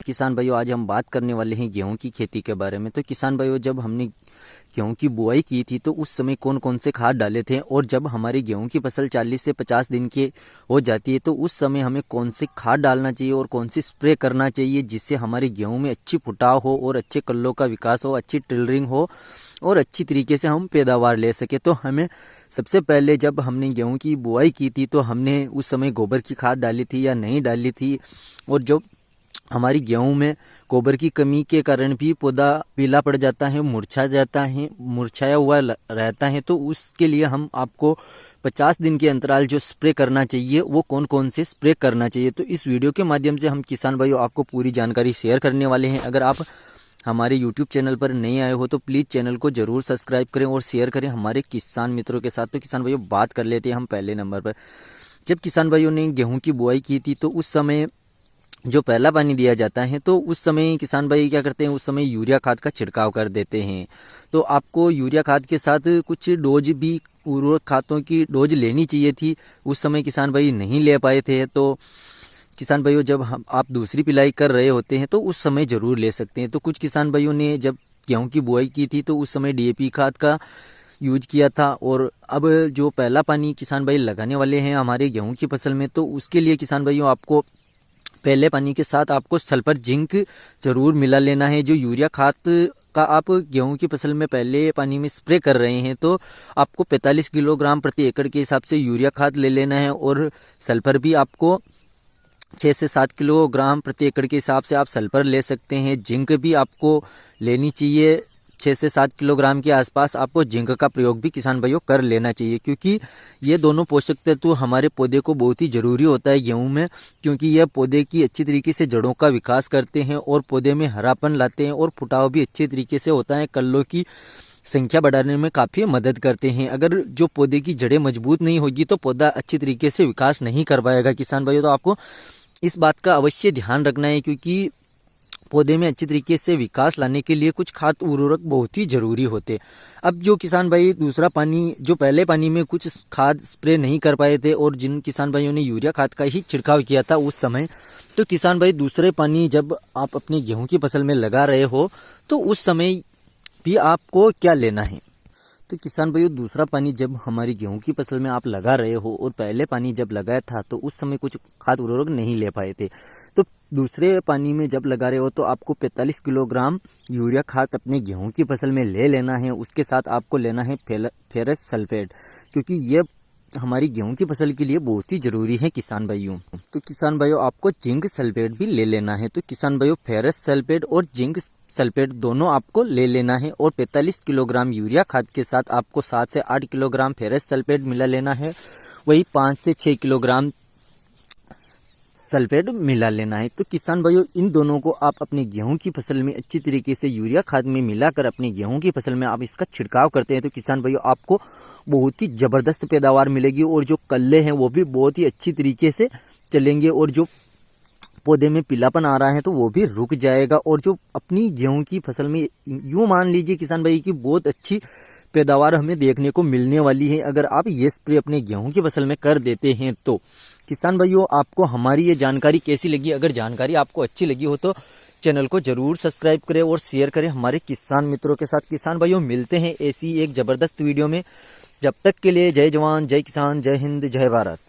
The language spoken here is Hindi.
किसान भाइयों, आज हम बात करने वाले हैं गेहूं की खेती के बारे में। तो किसान भाइयों, जब हमने गेहूं की बुआई की थी तो उस समय कौन कौन से खाद डाले थे, और जब हमारी गेहूं की फसल 40 से 50 दिन की हो जाती है तो उस समय हमें कौन से खाद डालना चाहिए और कौन सी स्प्रे करना चाहिए, जिससे हमारी गेहूं में अच्छी फुटाव हो और अच्छे कल्लों का विकास हो, अच्छी टिलरिंग हो और अच्छी तरीके से हम पैदावार ले सके। तो हमें सबसे पहले जब हमने गेहूं की बुआई की थी तो हमने उस समय गोबर की खाद डाली थी या नहीं डाली थी, और जो हमारी गेहूं में गोबर की कमी के कारण भी पौधा पीला पड़ जाता है, मुरझा जाता है, मुरझाया हुआ रहता है। तो उसके लिए हम आपको 50 दिन के अंतराल जो स्प्रे करना चाहिए वो कौन कौन से स्प्रे करना चाहिए, तो इस वीडियो के माध्यम से हम किसान भाइयों आपको पूरी जानकारी शेयर करने वाले हैं। अगर आप हमारे यूट्यूब चैनल पर नए आए हो तो प्लीज़ चैनल को ज़रूर सब्सक्राइब करें और शेयर करें हमारे किसान मित्रों के साथ। तो किसान भाइयों, बात कर लेते हैं हम पहले नंबर पर। जब किसान भाइयों ने गेहूं की बुआई की थी तो उस समय जो पहला पानी दिया जाता है तो उस समय किसान भाई क्या करते हैं, उस समय यूरिया खाद का छिड़काव कर देते हैं। तो आपको यूरिया खाद के साथ कुछ डोज भी, उर्वरक खादों की डोज लेनी चाहिए थी, उस समय किसान भाई नहीं ले पाए थे। तो किसान भाइयों, जब आप दूसरी पिलाई कर रहे होते हैं तो उस समय ज़रूर ले सकते हैं। तो कुछ किसान भाइयों ने जब गेहूँ की बुआई की थी तो उस समय DAP खाद का यूज किया था, और अब जो पहला पानी किसान भाई लगाने वाले हैं हमारे गेहूँ की फसल में, तो उसके लिए किसान भाइयों आपको पहले पानी के साथ आपको सल्फर जिंक ज़रूर मिला लेना है। जो यूरिया खाद का आप गेहूं की फसल में पहले पानी में स्प्रे कर रहे हैं तो आपको 45 किलोग्राम प्रति एकड़ के हिसाब से यूरिया खाद ले लेना है, और सल्फर भी आपको 6 से 7 किलोग्राम प्रति एकड़ के हिसाब से आप सल्फर ले सकते हैं। जिंक भी आपको लेनी चाहिए, 6 से 7 किलोग्राम के आसपास आपको जिंक का प्रयोग भी किसान भाइयों कर लेना चाहिए, क्योंकि ये दोनों पोषक तत्व हमारे पौधे को बहुत ही ज़रूरी होता है गेहूं में, क्योंकि यह पौधे की अच्छी तरीके से जड़ों का विकास करते हैं और पौधे में हरापन लाते हैं, और फुटाव भी अच्छे तरीके से होता है, कल्लों की संख्या बढ़ाने में काफ़ी मदद करते हैं। अगर जो पौधे की जड़ें मजबूत नहीं होगी तो पौधा अच्छी तरीके से विकास नहीं कर पाएगा किसान भाइयों। तो आपको इस बात का अवश्य ध्यान रखना है, क्योंकि पौधे में अच्छी तरीके से विकास लाने के लिए कुछ खाद उर्वरक बहुत ही ज़रूरी होते। अब जो किसान भाई दूसरा पानी, जो पहले पानी में कुछ खाद स्प्रे नहीं कर पाए थे और जिन किसान भाइयों ने यूरिया खाद का ही छिड़काव किया था उस समय, तो किसान भाई दूसरे पानी जब आप अपनी गेहूं की फसल में लगा रहे हो तो उस समय भी आपको क्या लेना है। तो किसान भाइयों, दूसरा पानी जब हमारी गेहूं की फसल में आप लगा रहे हो और पहले पानी जब लगाया था तो उस समय कुछ खाद उर्वरक नहीं ले पाए थे, तो दूसरे पानी में जब लगा रहे हो तो आपको 45 किलोग्राम यूरिया खाद अपने गेहूं की फसल में ले लेना है। उसके साथ आपको लेना है फेरस सल्फेट, क्योंकि ये हमारी गेहूं की फसल के लिए बहुत ही ज़रूरी है किसान भाइयों। तो किसान भाइयों, आपको जिंक सल्फेट भी ले लेना है। तो किसान भाइयों, फेरस सल्फेट और जिंक सल्फेट दोनों आपको ले लेना है, और 45 किलोग्राम यूरिया खाद के साथ आपको 7 से 8 किलोग्राम फेरस सल्फेट मिला लेना है, वही 5 से 6 किलोग्राम सल्फेट मिला लेना है। तो किसान भाइयों, इन दोनों को आप अपनी गेहूं की फसल में अच्छी तरीके से यूरिया खाद में मिलाकर अपनी गेहूं की फसल में आप इसका छिड़काव करते हैं तो किसान भाइयों आपको बहुत ही ज़बरदस्त पैदावार मिलेगी, और जो कल्ले हैं वो भी बहुत ही अच्छी तरीके से चलेंगे, और जो पौधे में पीलापन आ रहा है तो वो भी रुक जाएगा, और जो अपनी गेहूं की फसल में यूँ मान लीजिए किसान भाई की बहुत अच्छी पैदावार हमें देखने को मिलने वाली है अगर आप ये स्प्रे अपने गेहूं की फसल में कर देते हैं। तो किसान भाइयों, आपको हमारी ये जानकारी कैसी लगी? अगर जानकारी आपको अच्छी लगी हो तो चैनल को ज़रूर सब्सक्राइब करें और शेयर करें हमारे किसान मित्रों के साथ। किसान भाइयों, मिलते हैं ऐसी एक ज़बरदस्त वीडियो में। जब तक के लिए जय जवान, जय किसान, जय हिंद, जय भारत।